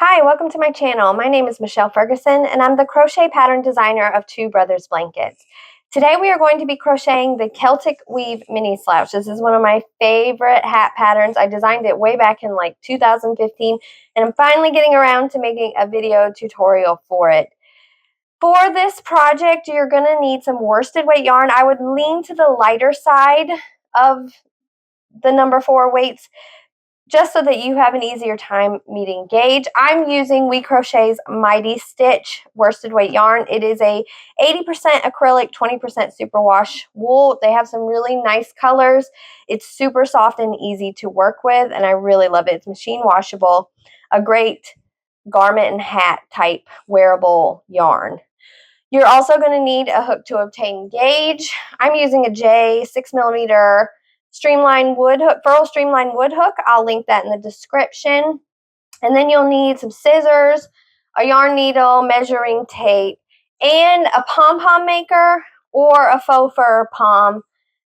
Hi, welcome to my channel. My name is Michelle Ferguson and I'm the crochet pattern designer of Two Brothers Blankets. Today we are going to be crocheting the Celtic Weave Mini Slouch. This is one of my favorite hat patterns. I designed it way back in like 2015 and I'm finally getting around to making a video tutorial for it. For this project, you're going to need some worsted weight yarn. I would lean to the lighter side of the number 4 weights, just so that you have an easier time meeting gauge. I'm using We Crochet's Mighty Stitch worsted weight yarn. It is a 80% acrylic, 20% superwash wool. They have some really nice colors. It's super soft and easy to work with, and I really love it. It's machine washable, a great garment and hat type wearable yarn. You're also going to need a hook to obtain gauge. I'm using a J 6mm streamline wood hook, Furl streamline wood hook. I'll link that in the description. And then you'll need some scissors, a yarn needle, measuring tape, and a pom-pom maker or a faux fur pom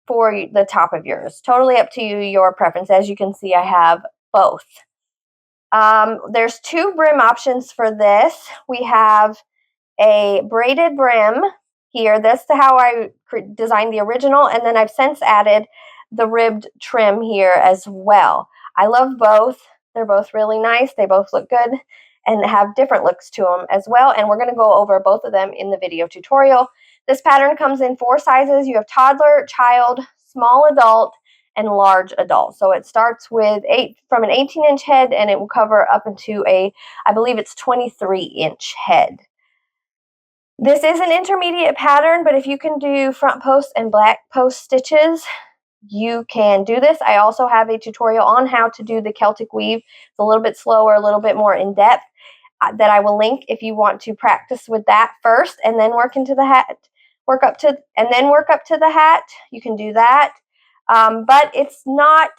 for the top of yours. Totally up to you, your preference. As you can see, I have both. There's 2 brim options for this. We have a braided brim here. That's how I designed the original, and then I've since added the ribbed trim here as well. I love both. They're both really nice. They both look good and have different looks to them as well, and we're going to go over both of them in the video tutorial. This pattern comes in 4 sizes. You have toddler, child, small adult, and large adult. So it starts with from an 18-inch head, and it will cover up into I believe it's 23-inch head. This is an intermediate pattern, but if you can do front post and back post stitches, you can do this. I also have a tutorial on how to do the Celtic weave. It's a little bit slower, a little bit more in depth, that I will link if you want to practice with that first and then work into the hat, work up to the hat. You can do that, but it's not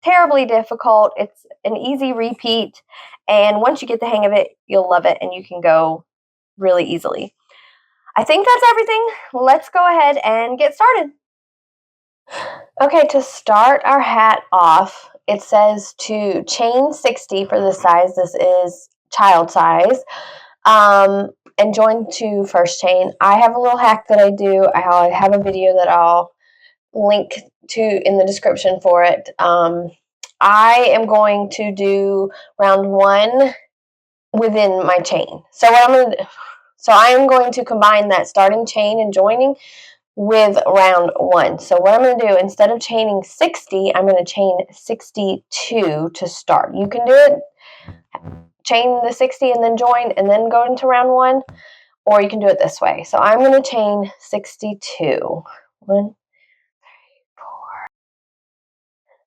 terribly difficult. It's an easy repeat, and once you get the hang of it, you'll love it and you can go really easily. I think that's everything. Let's go ahead and get started. Okay, to start our hat off, it says to chain 60 for this size. This is child size. And join to first chain. I have a little hack that I do. I have a video that I'll link to in the description for it. I am going to do round 1 within my chain. So I am going to combine that starting chain and joining with round 1. So what I'm going to do, instead of chaining 60, I'm going to chain 62 to start. You can do it, chain the 60 and then join and then go into round 1, or you can do it this way. So I'm going to chain 62. 1, 3,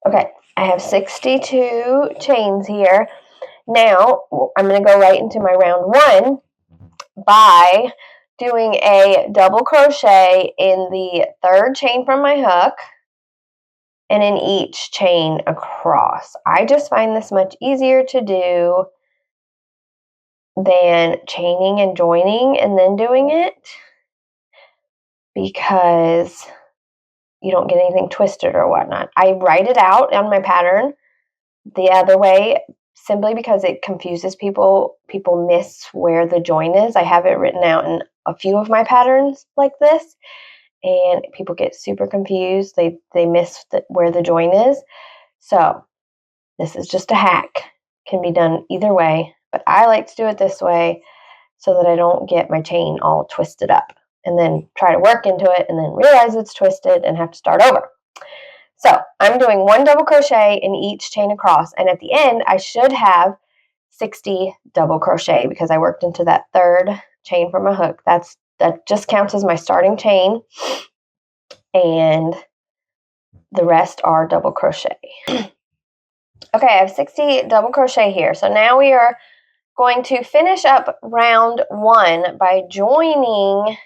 4. Okay, I have 62 chains here. Now I'm going to go right into my round 1 by doing a double crochet in the 3rd chain from my hook and in each chain across. I just find this much easier to do than chaining and joining and then doing it, because you don't get anything twisted or whatnot. I write it out on my pattern the other way simply because it confuses people. People miss where the join is. I have it written out in a few of my patterns like this, and people get super confused. They miss where the join is. So this is just a hack. Can be done either way, but I like to do it this way so that I don't get my chain all twisted up and then try to work into it and then realize it's twisted and have to start over. So I'm doing 1 double crochet in each chain across, and at the end I should have 60 double crochet because I worked into that 3rd chain from my hook. That just counts as my starting chain, and the rest are double crochet. Okay, I have 60 double crochet here. So now we are going to finish up round 1 by joining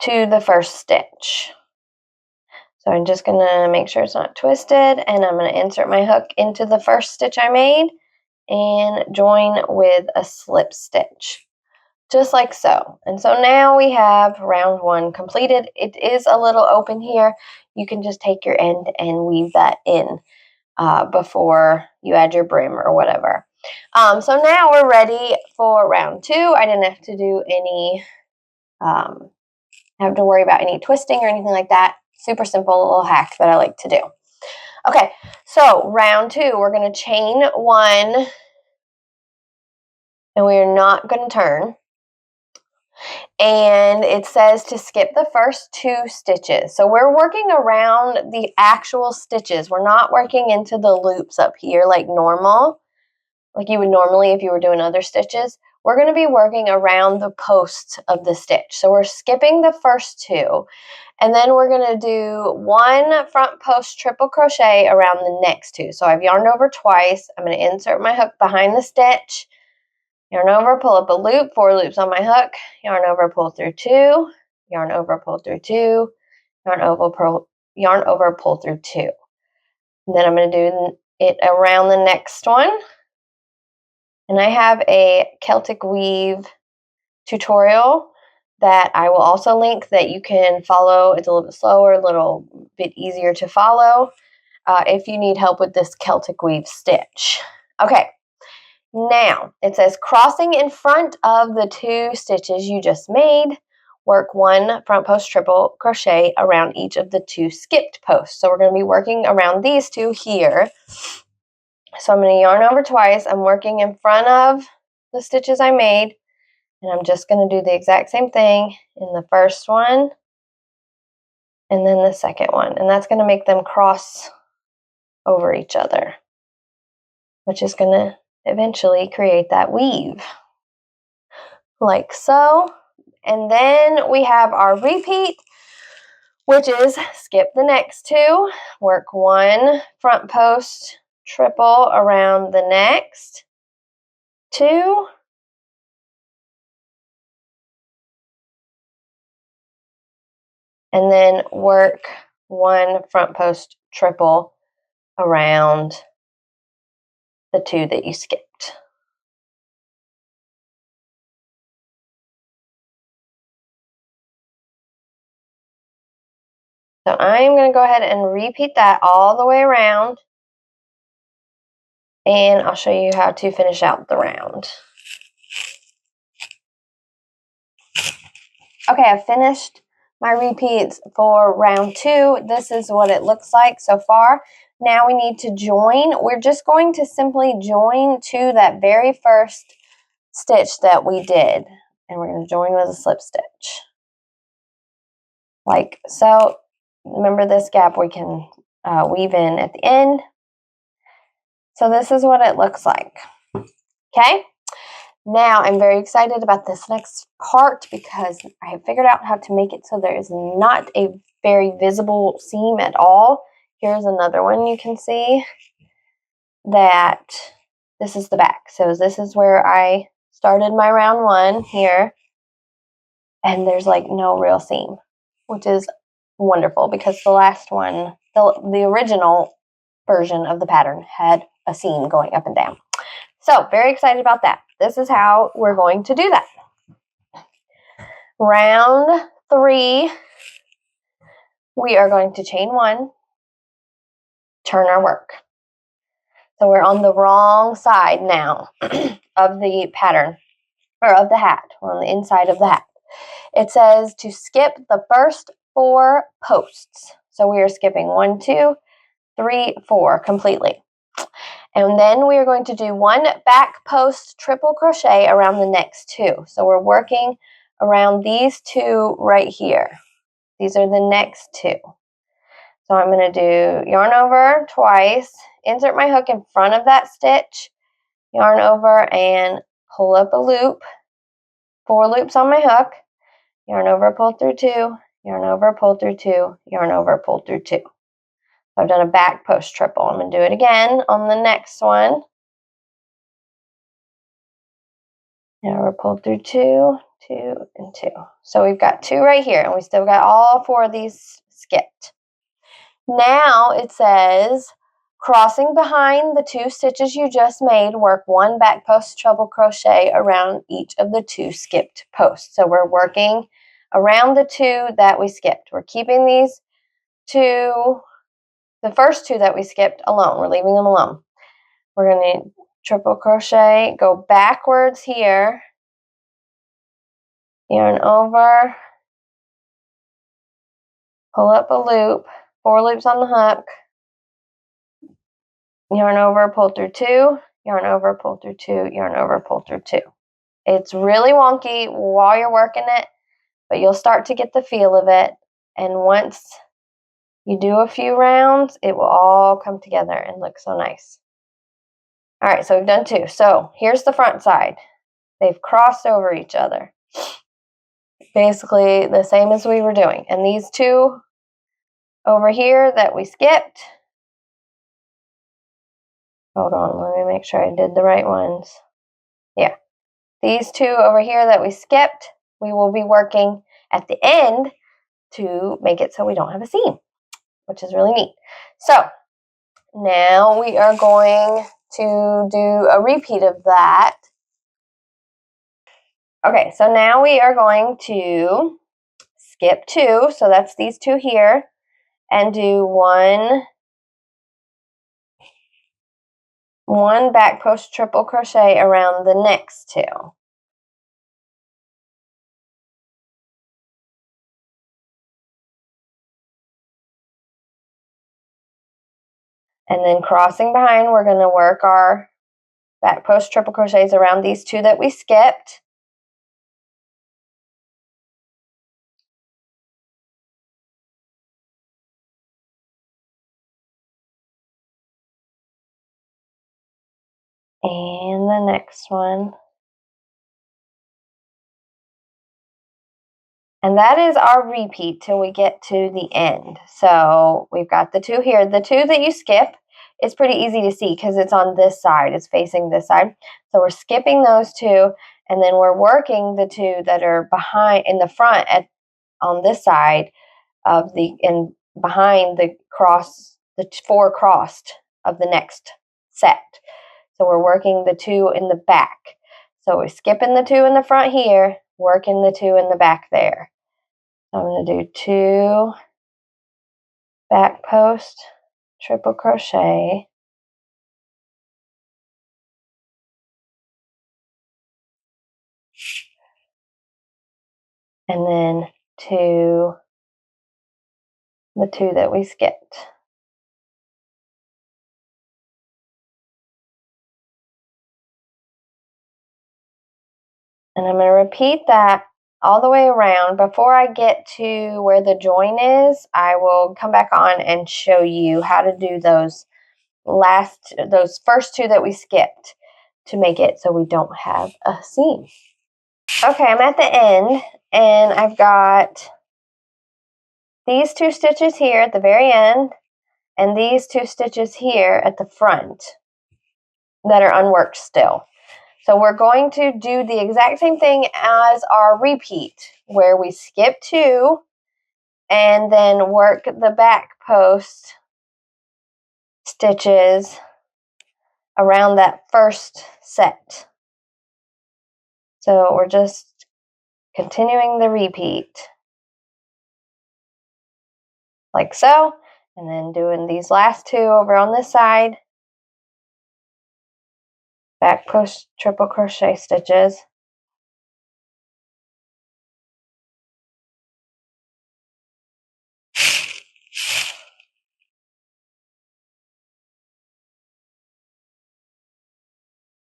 to the 1st stitch. So I'm just going to make sure it's not twisted, and I'm going to insert my hook into the 1st stitch I made and join with a slip stitch, just like so. And so now we have round 1 completed. It is a little open here. You can just take your end and weave that in before you add your brim or whatever. So now we're ready for round 2. I didn't have to do any, have to worry about any twisting or anything like that. Super simple little hack that I like to do. Okay, so round 2, we're going to chain 1, and we are not going to turn. And it says to skip the first 2 stitches. So we're working around the actual stitches. We're not working into the loops up here like normal, like you would normally if you were doing other stitches. We're going to be working around the posts of the stitch. So we're skipping the first 2. And then we're going to do 1 front post triple crochet around the next 2. So I've yarned over twice. I'm going to insert my hook behind the stitch, yarn over, pull up a loop, 4 loops on my hook, yarn over, pull through 2, yarn over, pull through 2, yarn over, pull through 2. And then I'm going to do it around the next one. And I have a Celtic Weave tutorial that I will also link that you can follow. It's a little bit slower, a little bit easier to follow if you need help with this Celtic Weave stitch. Okay. Now, it says crossing in front of the 2 stitches you just made, work 1 front post triple crochet around each of the 2 skipped posts. So we're going to be working around these 2 here. So I'm going to yarn over twice. I'm working in front of the stitches I made, and I'm just going to do the exact same thing in the first one and then the second one. And that's going to make them cross over each other, which is going to eventually create that weave. Like so. And then we have our repeat, which is skip the next 2, work 1 front post triple around the next 2, and then work 1 front post triple around the 2 that you skipped. So I'm going to go ahead and repeat that all the way around, and I'll show you how to finish out the round. Okay, I've finished my repeats for round 2. This is what it looks like so far. Now we need to join. We're just going to simply join to that very first stitch that we did, and we're going to join with a slip stitch. Like so. Remember this gap we can weave in at the end. So this is what it looks like. Okay, now I'm very excited about this next part because I have figured out how to make it so there is not a very visible seam at all. Here's another one you can see that this is the back. So this is where I started my round 1 here, and there's like no real seam, which is wonderful because the last one, the original version of the pattern had a seam going up and down. So very excited about that. This is how we're going to do that. Round 3, we are going to chain 1, turn our work. So we're on the wrong side now of the pattern, or of the hat. We're on the inside of the hat. It says to skip the first 4 posts. So we are skipping 1, 2, 3, 4 completely. And then we are going to do 1 back post triple crochet around the next 2. So we're working around these 2 right here. These are the next 2. So I'm going to do yarn over twice, insert my hook in front of that stitch, yarn over and pull up a loop, 4 loops on my hook, yarn over, pull through 2, yarn over, pull through 2, yarn over, pull through 2. So I've done a back post triple. I'm going to do it again on the next one. Now we're pulled through 2, 2, and 2. So we've got 2 right here, and we still got all 4 of these skipped. Now it says, crossing behind the 2 stitches you just made, work 1 back post treble crochet around each of the 2 skipped posts. So we're working around the 2 that we skipped. We're keeping these 2, the first 2 that we skipped alone. We're leaving them alone. We're going to triple crochet, go backwards here, yarn over, pull up a loop, 4 loops on the hook, yarn over, pull through 2, yarn over, pull through 2, yarn over, pull through 2. It's really wonky while you're working it, but you'll start to get the feel of it, and once you do a few rounds, it will all come together and look so nice. All right, so we've done 2. So here's the front side. They've crossed over each other. Basically the same as we were doing. And these 2 over here that we skipped, hold on, let me make sure I did the right ones. Yeah, these 2 over here that we skipped, we will be working at the end to make it so we don't have a seam, which is really neat. So now we are going to do a repeat of that. Okay, so now we are going to skip 2, so that's these 2 here, and do one back post triple crochet around the next 2. And then crossing behind, we're going to work our back post triple crochets around these 2 that we skipped. And the next one. And that is our repeat till we get to the end. So we've got the 2 here. The 2 that you skip is pretty easy to see because it's on this side. It's facing this side. So we're skipping those 2, and then we're working the 2 that are behind in the front on this side of behind the 4 crossed of the next set. So we're working the 2 in the back. So we're skipping the 2 in the front here, working the 2 in the back there. So I'm going to do 2 back post triple crochet, and then the 2 that we skipped. And I'm going to repeat that all the way around. Before I get to where the join is, I will come back on and show you how to do those first 2 that we skipped to make it so we don't have a seam. Okay, I'm at the end, and I've got these 2 stitches here at the very end, and these 2 stitches here at the front that are unworked still. So we're going to do the exact same thing as our repeat, where we skip 2 and then work the back post stitches around that first set. So we're just continuing the repeat like so, and then doing these last 2 over on this side, back post triple crochet stitches,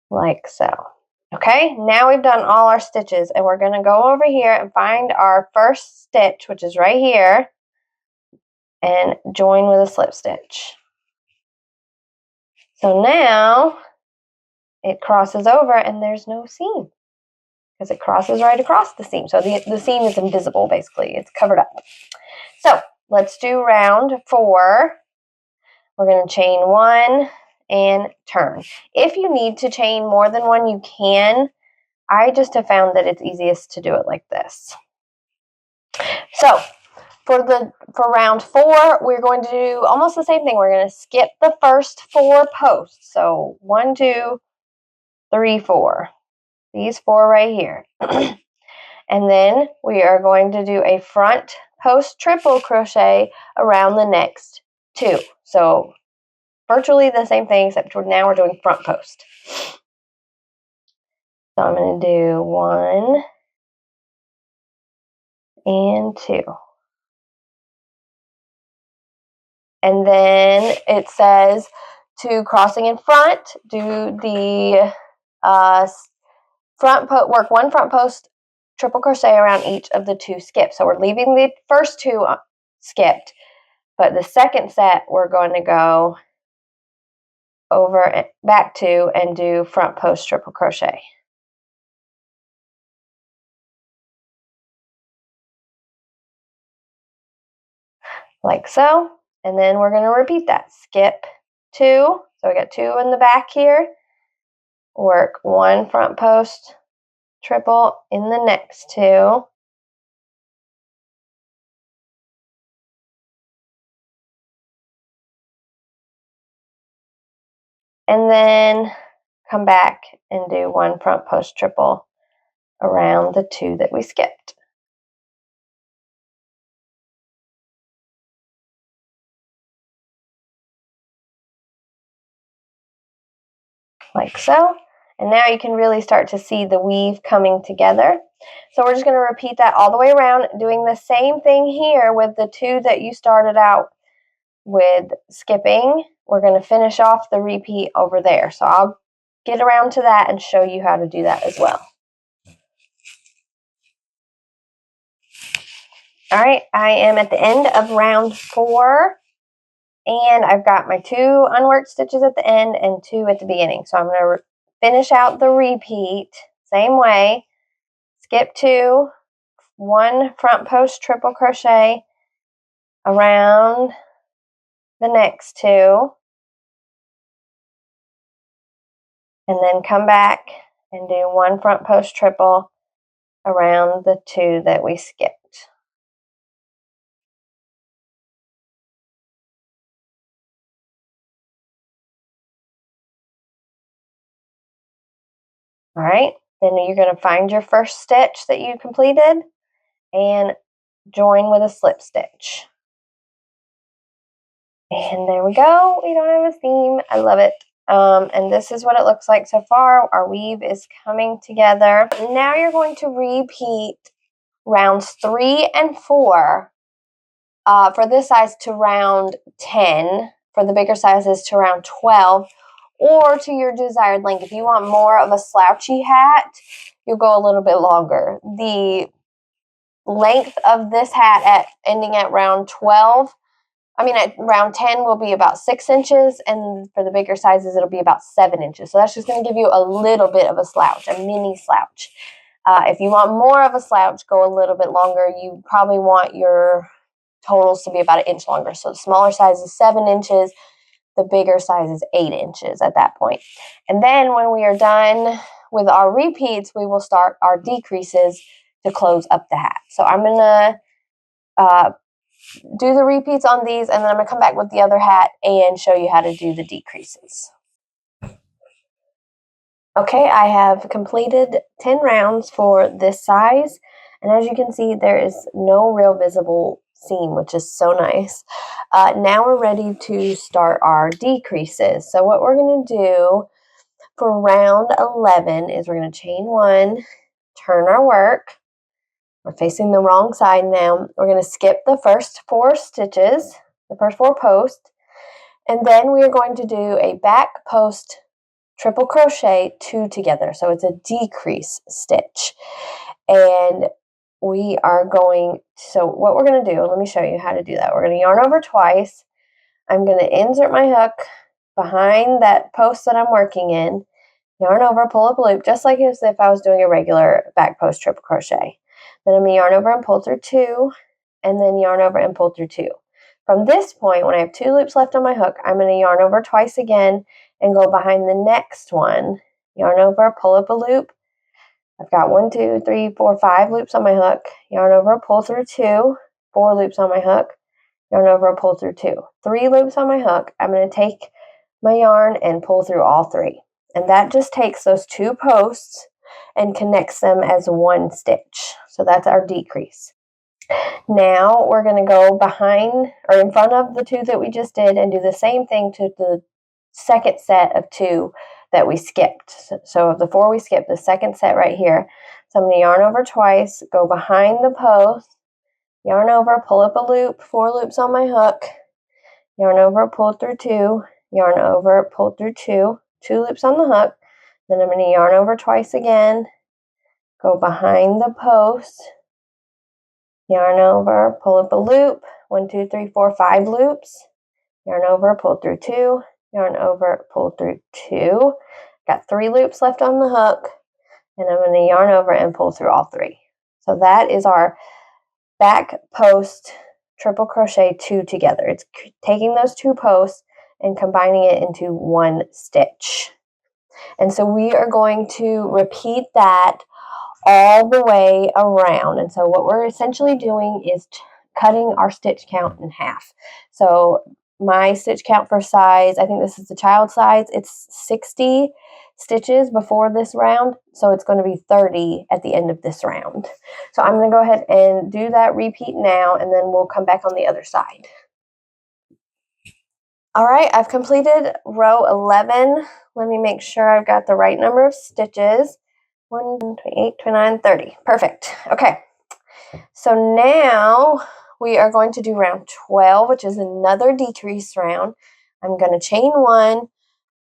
like so. Okay, now we've done all our stitches, and we're going to go over here and find our first stitch, which is right here, and join with a slip stitch. So now it crosses over and there's no seam because it crosses right across the seam. So the seam is invisible, basically. It's covered up. So let's do round 4. We're going to chain 1 and turn. If you need to chain more than 1, you can. I just have found that it's easiest to do it like this. So for round 4, we're going to do almost the same thing. We're going to skip the first 4 posts. So 1, 2, 3, 4. These 4 right here. And then we are going to do a front post triple crochet around the next 2. So virtually the same thing, except now we're doing front post. So I'm going to do 1 and 2. And then it says to crossing in front, do the work 1 front post triple crochet around each of the 2 skips. So we're leaving the first 2 skipped, but the second set we're going to go over back 2 and do front post triple crochet. Like so. And then we're going to repeat that. Skip 2. So we got 2 in the back here. Work 1 front post triple in the next 2. And then come back and do 1 front post triple around the 2 that we skipped. Like so. And now you can really start to see the weave coming together. So we're just going to repeat that all the way around, doing the same thing here with the 2 that you started out with skipping. We're going to finish off the repeat over there. So I'll get around to that and show you how to do that as well. All right, I am at the end of round 4. And I've got my 2 unworked stitches at the end and 2 at the beginning. So I'm going to finish out the repeat same way. Skip 2, 1 front post triple crochet around the next 2. And then come back and do 1 front post triple around the 2 that we skipped. All right, then you're going to find your first stitch that you completed and join with a slip stitch. And there we go. We don't have a seam. I love it. And this is what it looks like so far. Our weave is coming together. Now you're going to repeat rounds 3 and 4 for this size to round 10. For the bigger sizes to round 12, or to your desired length. If you want more of a slouchy hat, you'll go a little bit longer. The length of this hat ending at round 12, at round 10 will be about 6 inches, and for the bigger sizes, it'll be about 7 inches. So that's just going to give you a little bit of a slouch, a mini slouch. If you want more of a slouch, go a little bit longer. You probably want your totals to be about 1 inch longer. So the smaller size is 7 inches. The bigger size is 8 inches at that point. And then when we are done with our repeats, we will start our decreases to close up the hat. So I'm going to do the repeats on these, and then I'm going to come back with the other hat and show you how to do the decreases. Okay, I have completed 10 rounds for this size, and as you can see, there is no real visible seam, which is so nice. Now we're ready to start our decreases. So what we're going to do for round 11 is we're going to chain 1, turn our work. We're facing the wrong side now. We're going to skip the first 4 stitches, the first 4 posts, and then we are going to do a back post triple crochet 2 together. So it's a decrease stitch. And we are going, so what we're going to do, let me show you how to do that. We're going to yarn over twice. I'm going to insert my hook behind that post that I'm working in, yarn over, pull up a loop, just like as if I was doing a regular back post triple crochet. Then I'm going to yarn over and pull through 2, and then yarn over and pull through 2. From this point, when I have 2 loops left on my hook, I'm going to yarn over twice again and go behind the next one, yarn over, pull up a loop. I've got 1, 2, 3, 4, 5 loops on my hook, yarn over, pull through 2, 4 loops on my hook, yarn over, pull through 2, 3 loops on my hook. I'm going to take my yarn and pull through all 3. And that just takes those 2 posts and connects them as 1 stitch. So that's our decrease. Now we're going to go behind or in front of the 2 that we just did and do the same thing to the second set of 2 that we skipped. So of the 4 we skipped, the second set right here. So I'm going to yarn over twice, go behind the post, yarn over, pull up a loop, 4 loops on my hook, yarn over, pull through 2, yarn over, pull through 2, 2 loops on the hook. Then I'm going to yarn over twice again, go behind the post, yarn over, pull up a loop, 1, 2, 3, 4, 5 loops, yarn over, pull through 2, yarn over, pull through 2. Got 3 loops left on the hook, and I'm going to yarn over and pull through all 3. So that is our back post triple crochet 2 together. It's taking those 2 posts and combining it into 1 stitch. And so we are going to repeat that all the way around. And so what we're essentially doing is cutting our stitch count in half. So my stitch count for size, I think this is the child size, it's 60 stitches before this round. So it's going to be 30 at the end of this round. So I'm going to go ahead and do that repeat now, and then we'll come back on the other side. All right, I've completed row 11. Let me make sure I've got the right number of stitches. 1, 28, 29, 30. Perfect. Okay. So now we are going to do round 12, which is another decrease round. I'm going to chain 1,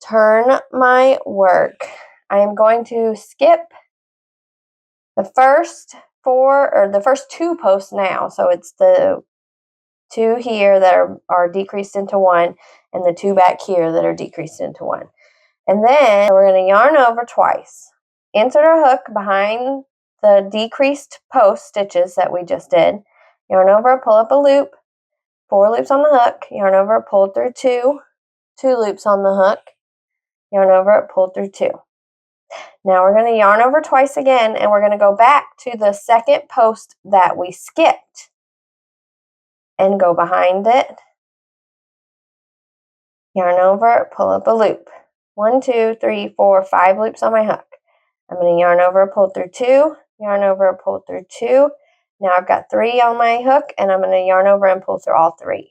turn my work. I am going to skip the first 4 or the first 2 posts now. So it's the 2 here that are decreased into 1, and the 2 back here that are decreased into 1. And then we're going to yarn over twice. Insert our hook behind the decreased post stitches that we just did. Yarn over, pull up a loop, 4 loops on the hook, yarn over, pull through 2, 2 loops on the hook, yarn over, pull through 2. Now we're going to yarn over twice again, and we're going to go back to the second post that we skipped and go behind it, yarn over, pull up a loop. 1, 2, 3, 4, 5 loops on my hook. I'm going to yarn over, pull through 2, yarn over, pull through 2. Now I've got 3 on my hook, and I'm going to yarn over and pull through all 3.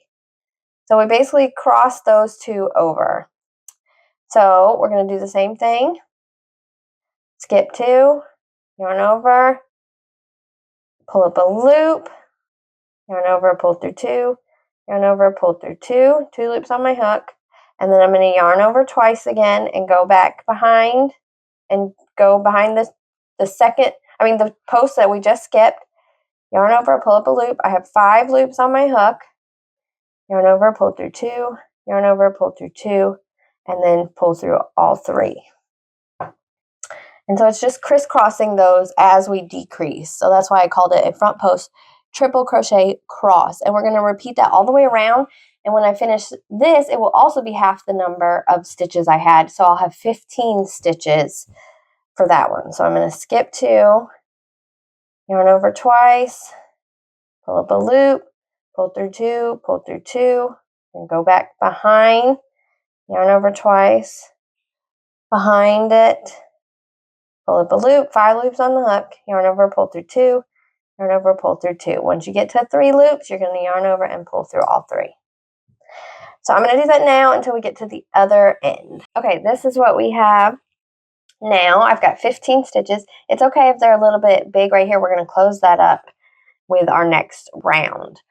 So we basically cross those 2 over. So we're going to do the same thing. Skip 2, yarn over, pull up a loop, yarn over, pull through 2, yarn over, pull through 2, 2 loops on my hook, and then I'm going to yarn over twice again and go back behind and go behind the post that we just skipped, yarn over, pull up a loop. I have 5 loops on my hook, yarn over, pull through 2, yarn over, pull through 2, and then pull through all 3. And so it's just crisscrossing those as we decrease. So that's why I called it a front post triple crochet cross. And we're going to repeat that all the way around. And when I finish this, it will also be half the number of stitches I had. So I'll have 15 stitches for that one. So I'm going to skip 2, yarn over twice, pull up a loop, pull through 2, pull through 2, and go back behind, yarn over twice, behind it, pull up a loop, 5 loops on the hook, yarn over, pull through 2, yarn over, pull through 2. Once you get to 3 loops, you're going to yarn over and pull through all 3. So I'm going to do that now until we get to the other end. Okay, this is what we have now. I've got 15 stitches. It's okay if they're a little bit big right here. We're going to close that up with our next round.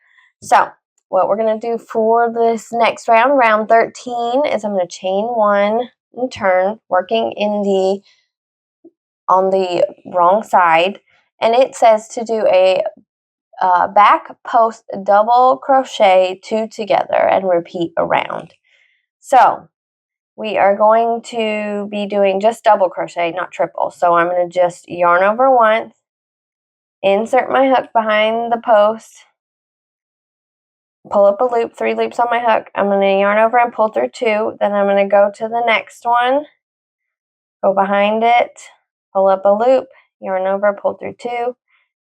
So what we're going to do for this next round, round 13, is I'm going to chain 1 and turn, working on the wrong side, and it says to do a back post double crochet 2 together and repeat around. So we are going to be doing just double crochet, not triple. So I'm going to just yarn over once, insert my hook behind the post, pull up a loop, 3 loops on my hook. I'm going to yarn over and pull through 2. Then I'm going to go to the next one, go behind it, pull up a loop, yarn over, pull through 2,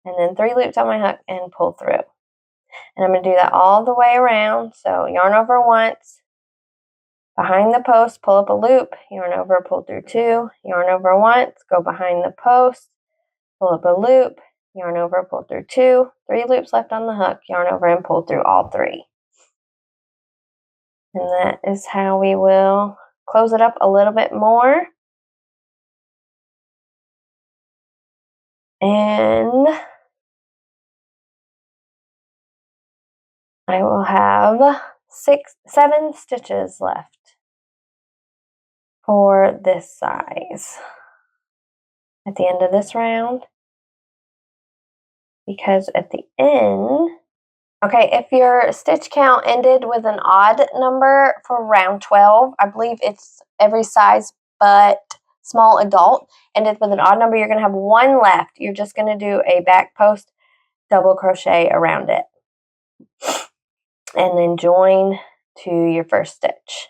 and then 3 loops on my hook and pull through. And I'm going to do that all the way around. So yarn over once, behind the post, pull up a loop, yarn over, pull through 2, yarn over once, go behind the post, pull up a loop, yarn over, pull through 2, 3 loops left on the hook, yarn over and pull through all 3. And that is how we will close it up a little bit more. And I will have 7 stitches left for this size at the end of this round, because at the end, okay, if your stitch count ended with an odd number for round 12, I believe it's every size but small adult, ended with an odd number, you're going to have 1 left. You're just going to do a back post double crochet around it and then join to your first stitch.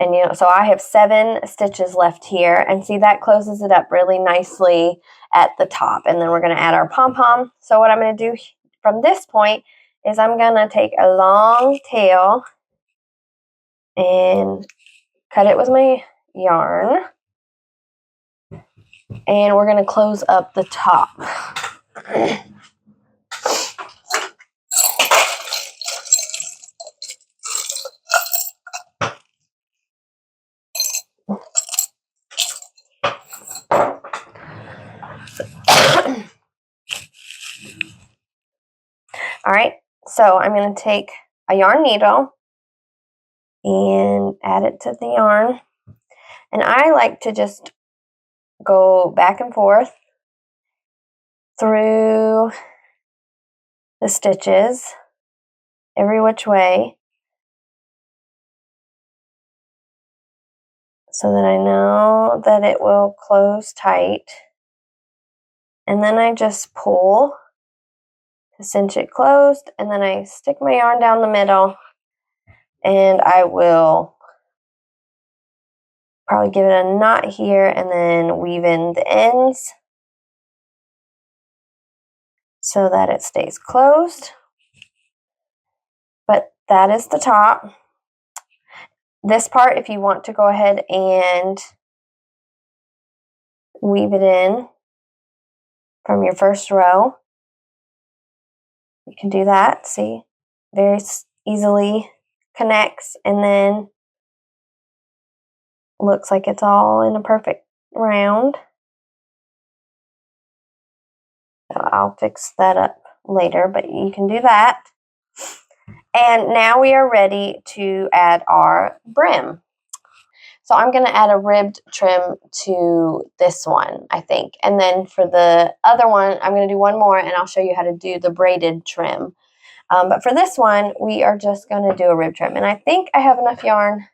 And so I have 7 stitches left here, and see, that closes it up really nicely at the top. And then we're going to add our pom-pom. So what I'm going to do from this point is I'm going to take a long tail and cut it with my yarn, and we're going to close up the top. All right, so I'm going to take a yarn needle and add it to the yarn, and I like to just go back and forth through the stitches every which way so that I know that it will close tight, and then I just pull to cinch it closed, and then I stick my yarn down the middle, and I will probably give it a knot here and then weave in the ends so that it stays closed. But that is the top. This part, if you want to go ahead and weave it in from your first row, you can do that. See, very easily connects, and then looks like it's all in a perfect round. So I'll fix that up later, but you can do that. And now we are ready to add our brim. So I'm going to add a ribbed trim to this one, I think. And then for the other one, I'm going to do one more, and I'll show you how to do the braided trim. But for this one, we are just going to do a rib trim. And I think I have enough yarn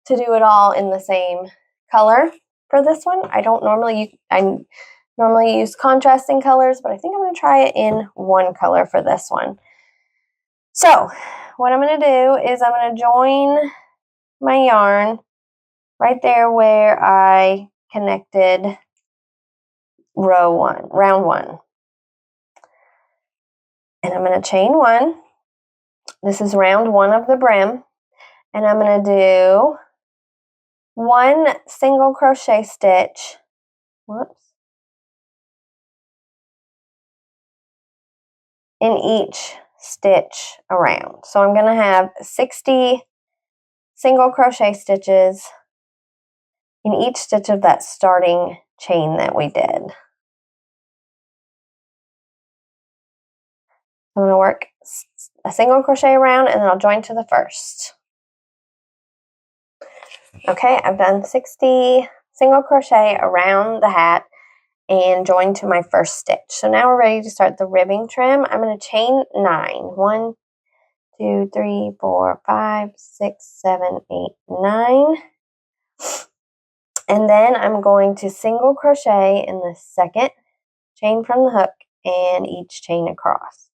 to do it all in the same color for this one. I normally use contrasting colors, but I think I'm going to try it in one color for this one. So what I'm going to do is I'm going to join my yarn right there where I connected round one. And I'm going to chain 1. This is round 1 of the brim. And I'm going to do 1 single crochet stitch. Whoops. In each stitch around. So I'm going to have 60 single crochet stitches in each stitch of that starting chain that we did. I'm going to work a single crochet around, and then I'll join to the first. Okay, I've done 60 single crochet around the hat and join to my first stitch. So now we're ready to start the ribbing trim. I'm going to chain 9. 1, 2, 3, 4, 5, 6, 7, 8, 9. And then I'm going to single crochet in the second chain from the hook and each chain across.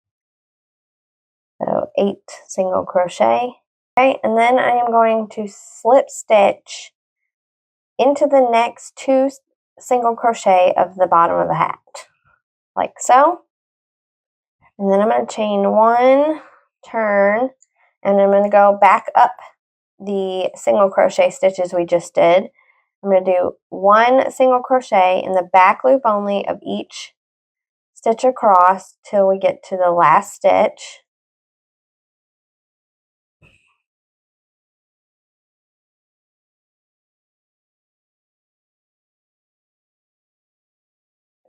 So 8 single crochet. Okay, and then I am going to slip stitch into the next 2 single crochet of the bottom of the hat, like so. And then I'm going to chain 1, turn, and I'm going to go back up the single crochet stitches we just did. I'm going to do 1 single crochet in the back loop only of each stitch across till we get to the last stitch.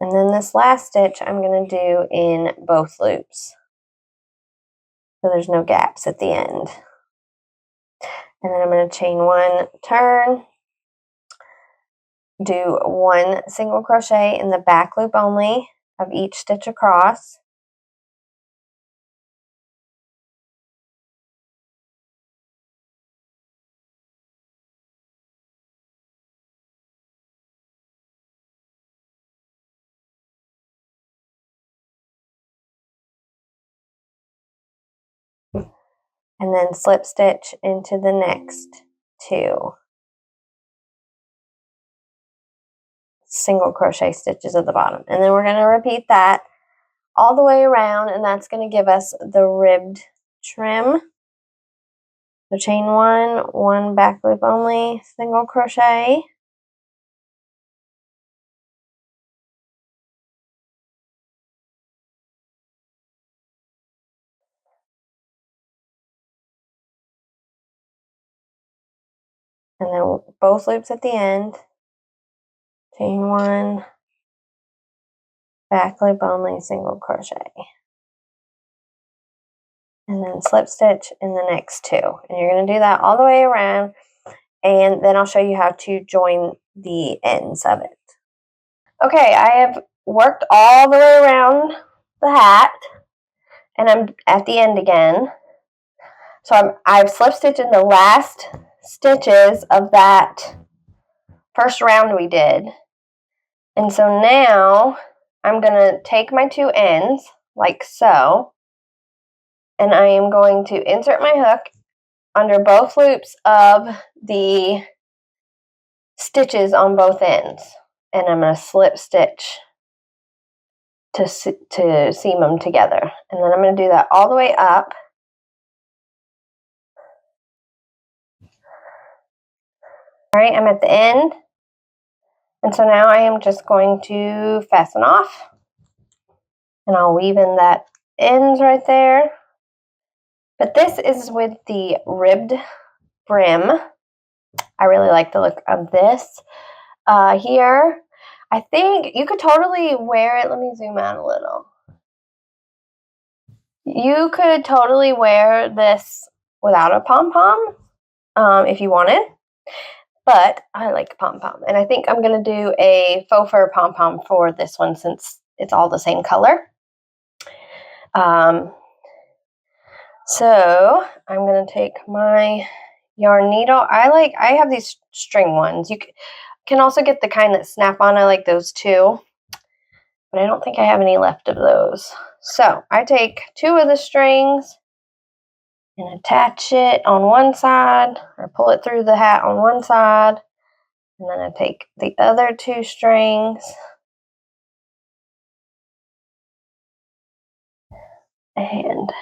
And then this last stitch I'm going to do in both loops, so there's no gaps at the end. And then I'm going to chain 1, turn, do 1 single crochet in the back loop only of each stitch across. And then slip stitch into the next 2 single crochet stitches at the bottom. And then we're going to repeat that all the way around, and that's going to give us the ribbed trim. So chain 1, 1 back loop only, single crochet. And then both loops at the end, chain 1, back loop only, single crochet. And then slip stitch in the next 2. And you're going to do that all the way around, and then I'll show you how to join the ends of it. Okay, I have worked all the way around the hat, and I'm at the end again. So I've slip stitched in the last stitches of that first round we did. And so now I'm going to take my 2 ends, like so, and I am going to insert my hook under both loops of the stitches on both ends. And I'm going to slip stitch to seam them together. And then I'm going to do that all the way up. All right, I'm at the end. And so now I am just going to fasten off. And I'll weave in that ends right there. But this is with the ribbed brim. I really like the look of this here. I think you could totally wear it. Let me zoom out a little. You could totally wear this without a pom-pom if you wanted. But I like pom-pom. And I think I'm going to do a faux fur pom-pom for this one since it's all the same color. So I'm going to take my yarn needle. I have these string ones. You can also get the kind that snap on. I like those too. But I don't think I have any left of those. So I take 2 of the strings and attach it on one side, or pull it through the hat on one side. And then I take the other 2 strings and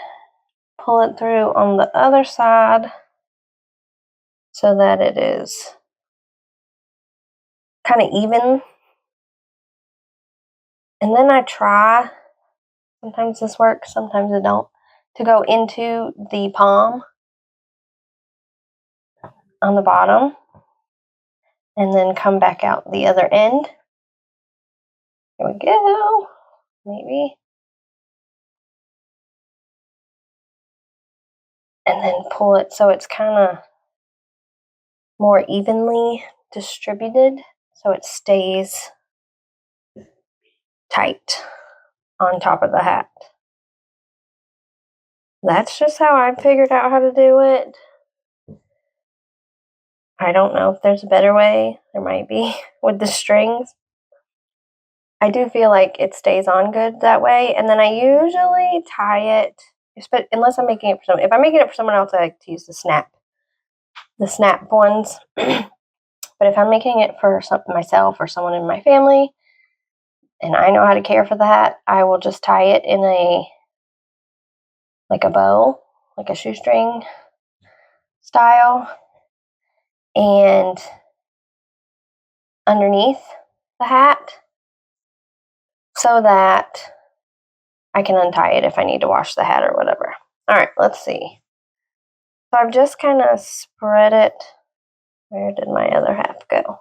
pull it through on the other side so that it is kind of even. And then I try, sometimes this works, sometimes it don't, to go into the palm on the bottom and then come back out the other end. Here we go. Maybe. And then pull it so it's kind of more evenly distributed so it stays tight on top of the hat. That's just how I figured out how to do it. I don't know if there's a better way. There might be with the strings. I do feel like it stays on good that way. And then I usually tie it, unless I'm making it for someone. If I'm making it for someone else, I like to use the snap ones. But if I'm making it for myself or someone in my family, and I know how to care for the hat, I will just tie it in like a bow, like a shoestring style, and underneath the hat so that I can untie it if I need to wash the hat or whatever. All right, let's see. So I've just kind of spread it. Where did my other half go?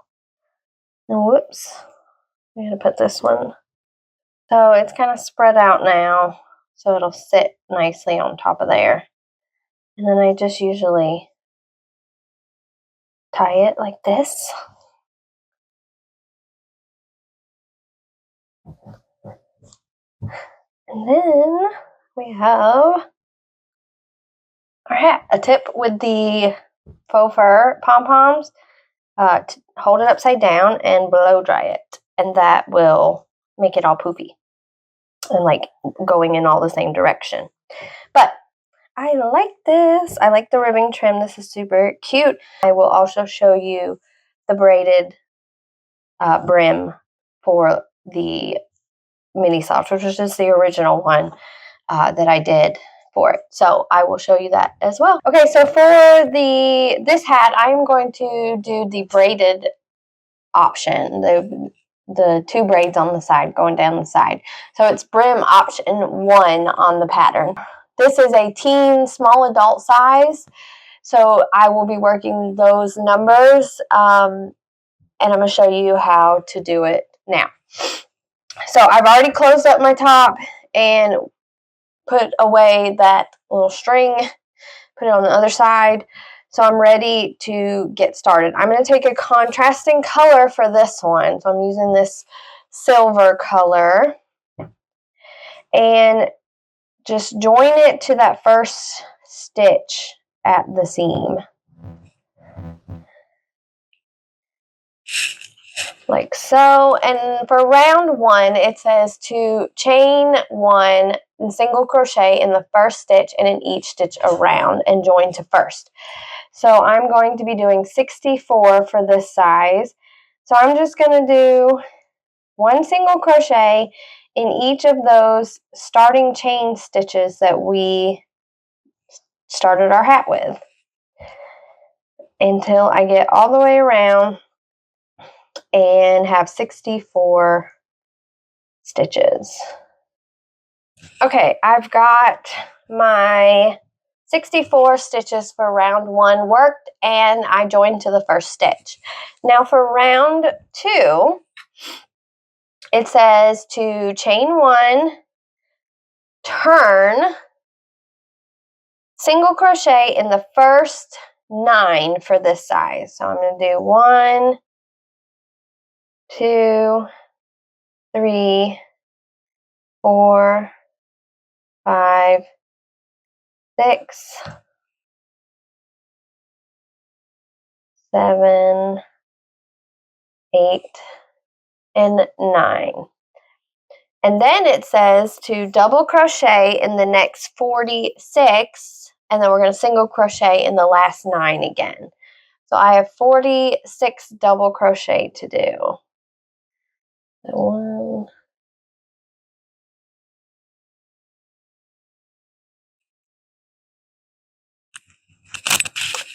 And whoops, I'm going to put this one So it's kind of spread out now, so it'll sit nicely on top of there. And then I just usually tie it like this. And then we have our hat. A tip with the faux fur pom-poms, hold it upside down and blow dry it. And that will make it all poofy and like going in all the same direction. But I like this. I like the ribbing trim. This is super cute. I will also show you the braided brim for the mini slouch, which is just the original one that I did for it. So I will show you that as well. Okay, so for this hat, I am going to do the braided option, the two braids on the side going down the side. So it's brim option 1 on the pattern. This is a teen small adult size, so I will be working those numbers, and I'm going to show you how to do it now. So I've already closed up my top and put away that little string, put it on the other side. So I'm ready to get started. I'm going to take a contrasting color for this one. So I'm using this silver color and just join it to that first stitch at the seam. Like so. And for round 1, it says to chain 1 and single crochet in the first stitch and in each stitch around and join to first. So I'm going to be doing 64 for this size. So I'm just going to do 1 single crochet in each of those starting chain stitches that we started our hat with until I get all the way around and have 64 stitches. Okay, I've got my 64 stitches for round 1 worked, and I joined to the first stitch. Now for round 2, it says to chain 1, turn, single crochet in the first 9 for this size. So I'm going to do 1, 2, 3, 4, 5, 6, 7, 8, and 9. And then it says to double crochet in the next 46, and then we're going to single crochet in the last 9 again. So I have 46 double crochet to do. 1,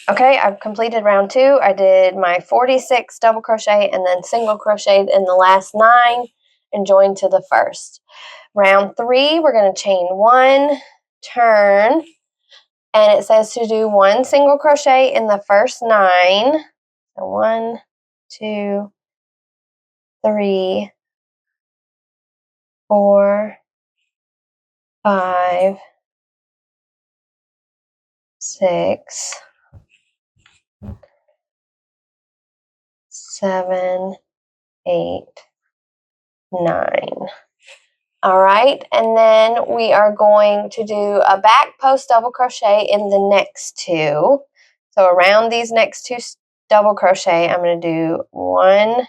okay, I've completed round 2. I did my 46 double crochet and then single crocheted in the last 9 and joined to the first. Round 3, we're going to chain 1, turn, and it says to do 1 single crochet in the first 9. So 1, 2, 3, 4, 5, 6, 7, 8, 9. All right, and then we are going to do a back post double crochet in the next 2. So around these next 2 double crochet, I'm going to do 1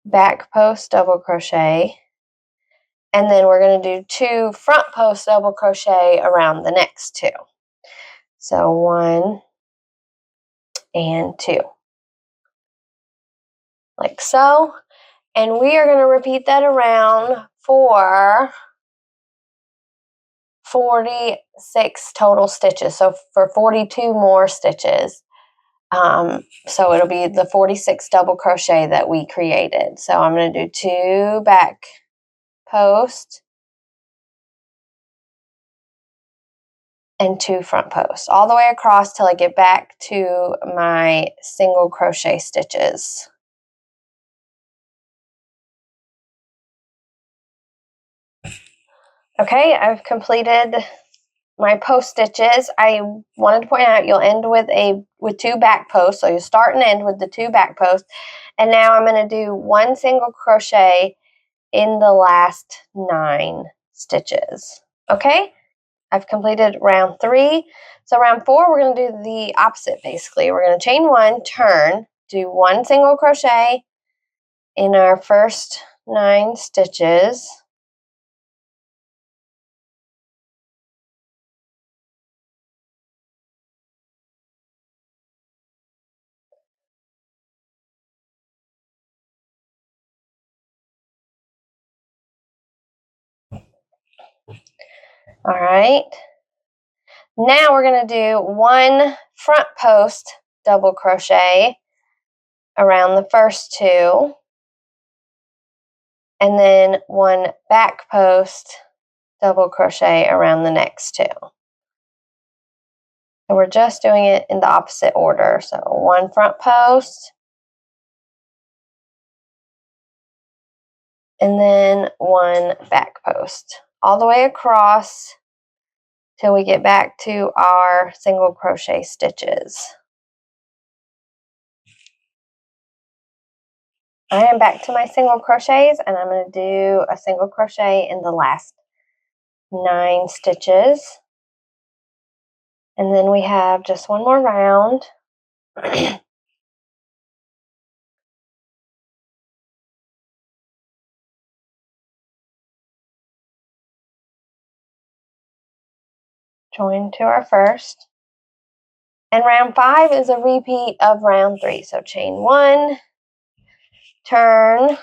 back post double crochet, and then we're going to do 2 front post double crochet around the next 2. So 1 and 2, like so. And we are going to repeat that around for 46 total stitches. So for 42 more stitches. So it'll be the 46 double crochet that we created. So I'm going to do 2 back post and 2 front posts all the way across till I get back to my single crochet stitches. Okay, I've completed my post stitches. I wanted to point out you'll end with 2 back posts. So you start and end with the 2 back posts. And now I'm going to do 1 single crochet in the last 9 stitches. Okay, I've completed round 3. So round 4, we're going to do the opposite basically. We're going to chain 1, turn, do 1 single crochet in our first 9 stitches. All right. Now we're going to do 1 front post double crochet around the first 2, and then 1 back post double crochet around the next 2. So we're just doing it in the opposite order. So 1 front post, and then 1 back post, all the way across till we get back to our single crochet stitches. I am back to my single crochets, and I'm going to do a single crochet in the last 9 stitches. And then we have just 1 more round. Join to our first. And round 5 is a repeat of round 3. So chain 1, turn,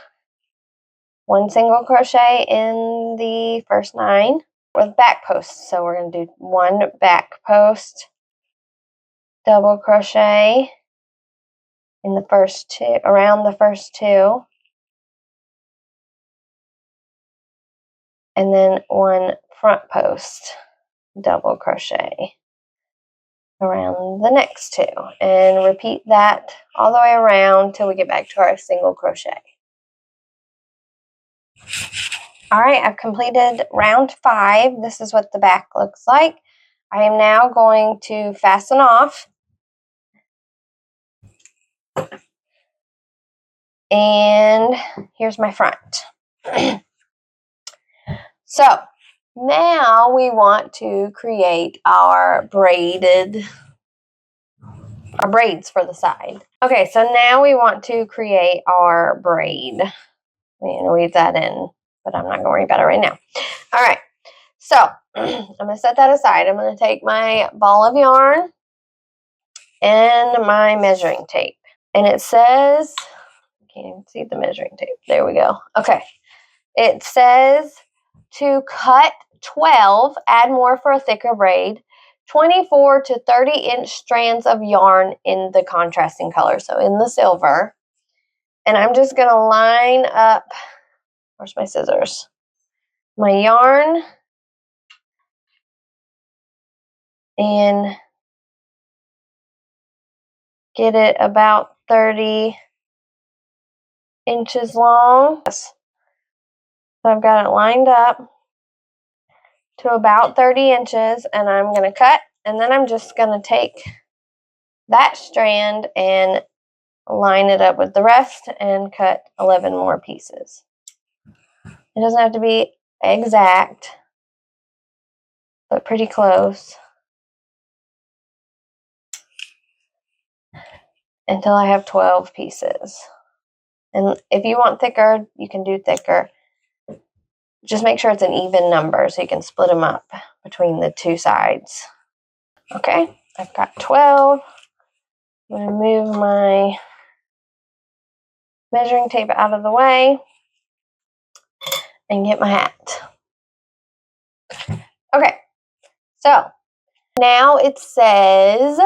1 single crochet in the first 9 with back posts. So we're going to do 1 back post double crochet in the first 2, around the first 2, and then 1 front post double crochet around the next 2, and repeat that all the way around till we get back to our single crochet. All right, I've completed round 5. This is what the back looks like. I am now going to fasten off, and here's my front. So now we want to create our braids for the side. Okay, so now we want to create our braid. I'm going to weave that in, but I'm not going to worry about it right now. All right, so I'm going to set that aside. I'm going to take my ball of yarn and my measuring tape. And it says, I can't even see the measuring tape. There we go. Okay. It says to cut 12, add more for a thicker braid, 24 to 30-inch strands of yarn in the contrasting color, so in the silver. And I'm just going to line up, where's my scissors? My yarn and get it about 30 inches long. So I've got it lined up to about 30 inches, and I'm going to cut, and then I'm just going to take that strand and line it up with the rest and cut 11 more pieces. It doesn't have to be exact, but pretty close, until I have 12 pieces. And if you want thicker, you can do thicker. Just make sure it's an even number so you can split them up between the 2 sides. Okay, I've got 12. I'm going to move my measuring tape out of the way and get my hat. Okay, so now it says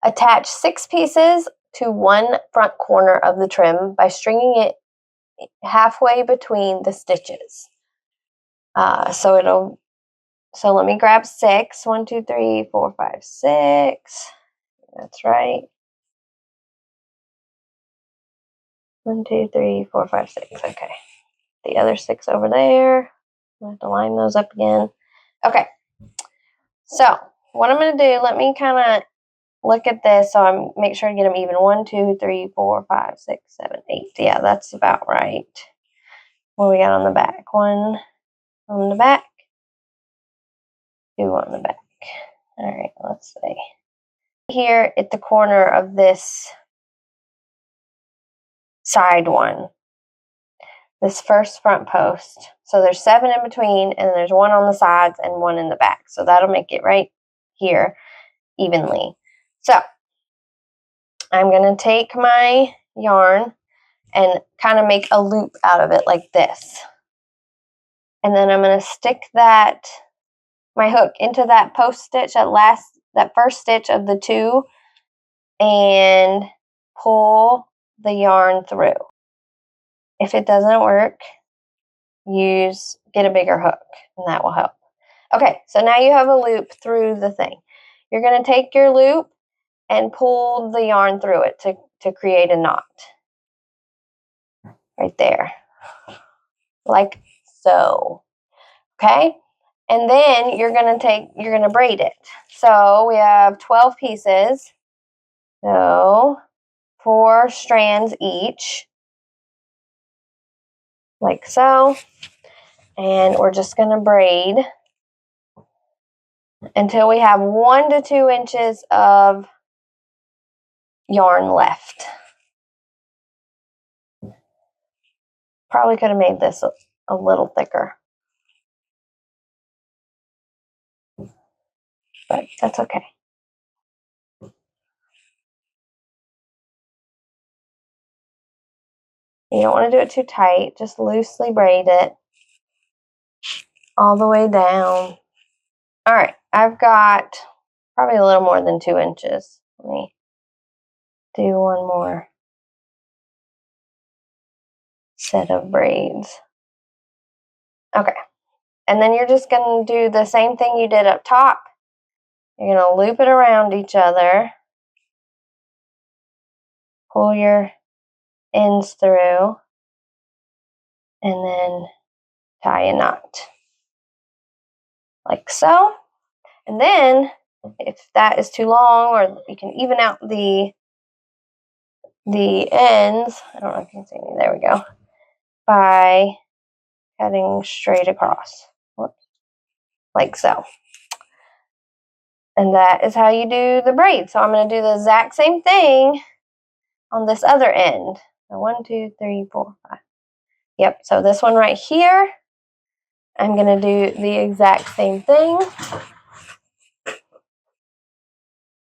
attach 6 pieces to 1 front corner of the trim by stringing it halfway between the stitches. So let me grab 6. 1, 2, 3, 4, 5, 6. That's right. 1, 2, 3, 4, 5, 6. Okay. The other 6 over there. I have to line those up again. Okay. So what I'm going to do, let me kind of look at this so I make sure I get them even. 1, 2, 3, 4, 5, 6, 7, 8. Yeah, that's about right. What we got on the back? 1 on the back, 2 on the back. All right, let's see. Here at the corner of this side one, this first front post. So there's 7 in between, and there's 1 on the sides and 1 in the back. So that'll make it right here evenly. So I'm going to take my yarn and kind of make a loop out of it like this. And then I'm going to stick my hook into that post stitch, that first stitch of the 2, and pull the yarn through. If it doesn't work, get a bigger hook, and that will help. Okay, so now you have a loop through the thing. You're going to take your loop and pull the yarn through it to create a knot. Right there. Like so. Okay? And then you're going to braid it. So we have 12 pieces. So 4 strands each. Like so. And we're just going to braid until we have 1 to 2 inches of yarn left. Probably could have made this a little thicker. But that's okay. You don't want to do it too tight. Just loosely braid it all the way down. All right, I've got probably a little more than 2 inches. Let me do one more set of braids. Okay, and then you're just going to do the same thing you did up top. You're going to loop it around each other. Pull your ends through. And then tie a knot. Like so. And then, if that is too long, or you can even out the ends, I don't know if you can see me, there we go, by cutting straight across. Whoops. Like so. And that is how you do the braid. So I'm going to do the exact same thing on this other end. So 1, 2, 3, 4, 5. Yep, so this one right here, I'm going to do the exact same thing.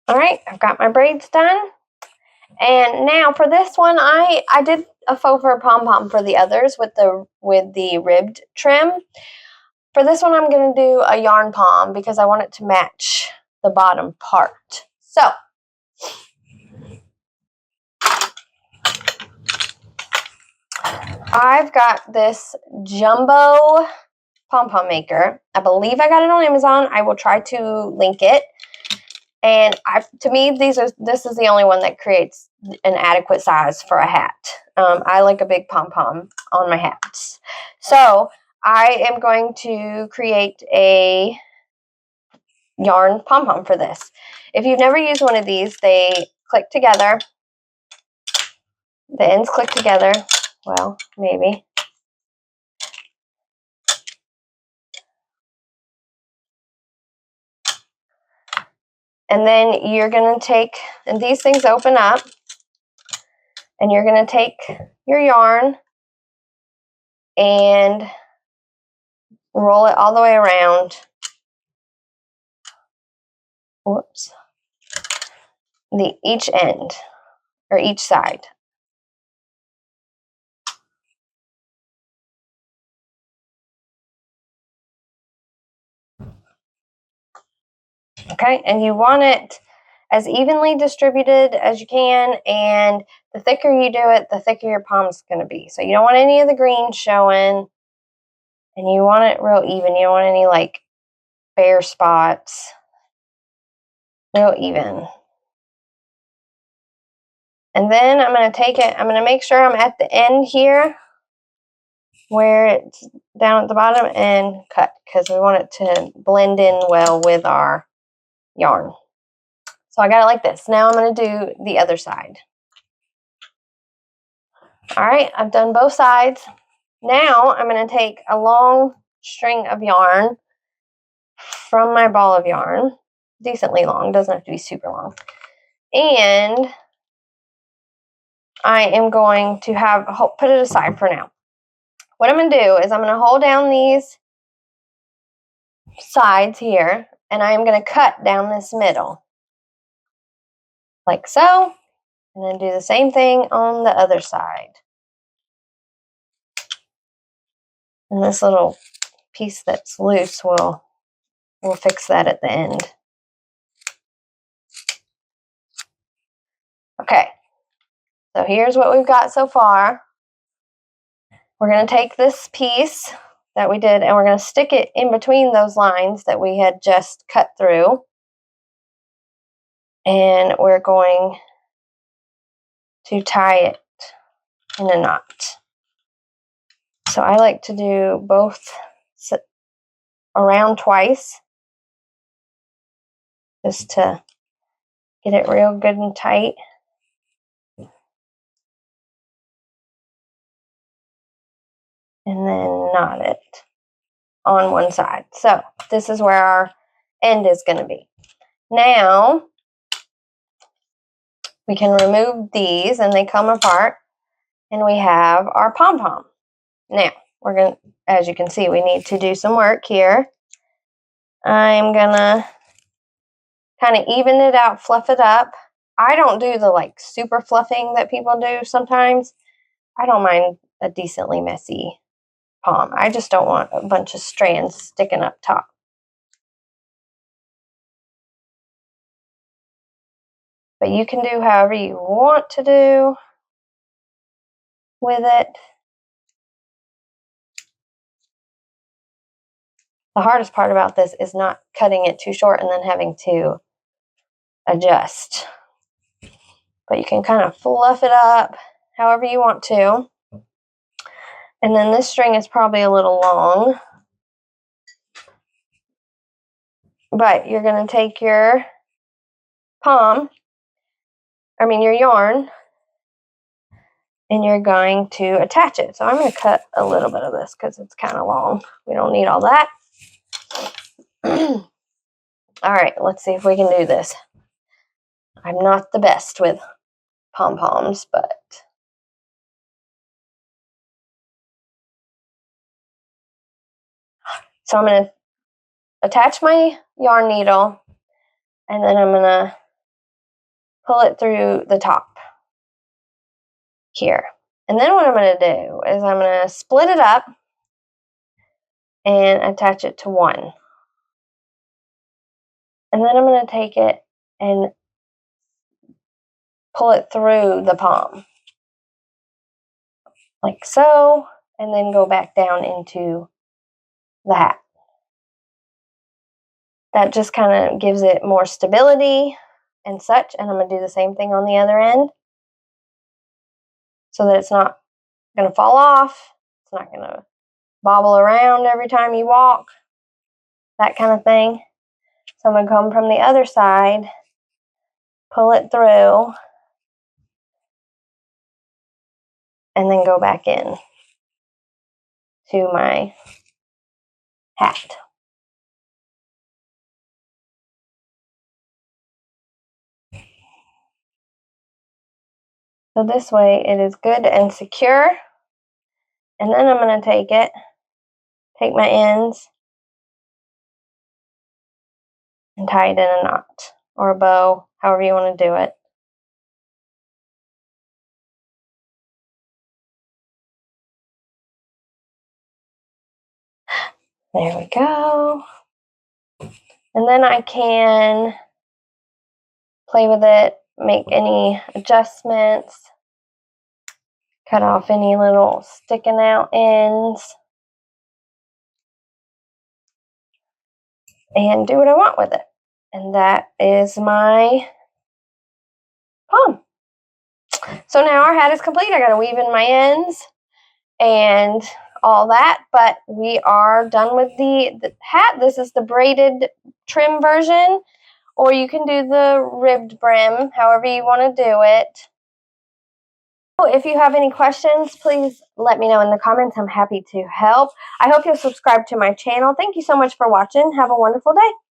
All right, I've got my braids done. And now for this one, I did a faux fur pom-pom for the others with the ribbed trim. For this one, I'm going to do a yarn pom because I want it to match the bottom part. So I've got this jumbo pom-pom maker. I believe I got it on Amazon. I will try to link it. And to me, this is the only one that creates an adequate size for a hat. I like a big pom-pom on my hats. So I am going to create a yarn pom-pom for this. If you've never used one of these, they click together. The ends click together. Well, maybe. And then you're going to take, and these things open up, and you're going to take your yarn and roll it all the way around. Whoops. Each end, or each side. Okay, and you want it as evenly distributed as you can, and the thicker you do it, the thicker your pom's going to be. So you don't want any of the green showing, and you want it real even. You don't want any like bare spots. Real even. And then I'm going to take it, I'm going to make sure I'm at the end here. wear it down at the bottom and cut because we want it to blend in well with our yarn. So I got it like this. Now I'm going to do the other side. All right, I've done both sides. Now I'm going to take a long string of yarn from my ball of yarn, decently long, doesn't have to be super long, and I am going to put it aside for now. What I'm going to do is I'm going to hold down these sides here, and I'm going to cut down this middle, like so, and then do the same thing on the other side. And this little piece that's loose we'll fix that at the end. Okay, so here's what we've got so far. We're going to take this piece that we did and we're going to stick it in between those lines that we had just cut through. And we're going to tie it in a knot. So I like to do both around twice just to get it real good and tight. And then knot it on one side. So this is where our end is going to be. Now we can remove these and they come apart and we have our pom-pom. Now we're going to, as you can see, we need to do some work here. I'm going to kind of even it out, fluff it up. I don't do the like super fluffing that people do sometimes. I don't mind a decently messy pom. I just don't want a bunch of strands sticking up top. But you can do however you want to do with it. The hardest part about this is not cutting it too short and then having to adjust. But you can kind of fluff it up however you want to. And then this string is probably a little long. But you're going to take your your yarn, and you're going to attach it. So I'm going to cut a little bit of this because it's kind of long. We don't need all that. All right, let's see if we can do this. I'm not the best with pom-poms, but so I'm going to attach my yarn needle, and then I'm going to pull it through the top here. And then what I'm going to do is I'm going to split it up and attach it to one. And then I'm going to take it and pull it through the pom, like so, and then go back down into the hat. That just kind of gives it more stability and such, and I'm going to do the same thing on the other end so that it's not going to fall off, it's not going to bobble around every time you walk, that kind of thing. So I'm going to come from the other side, pull it through, and then go back in to my hat. So this way it is good and secure. And then I'm going to take my ends, and tie it in a knot or a bow, however you want to do it. There we go. And then I can play with it, make any adjustments, cut off any little sticking out ends, and do what I want with it. And that is my pom. So now our hat is complete. I got to weave in my ends, and all that, but we are done with the hat. This is the braided trim version, or you can do the ribbed brim, however you want to do it. If you have any questions, please let me know in the comments. I'm happy to help. I hope you'll subscribe to my channel. Thank you so much for watching. Have a wonderful day.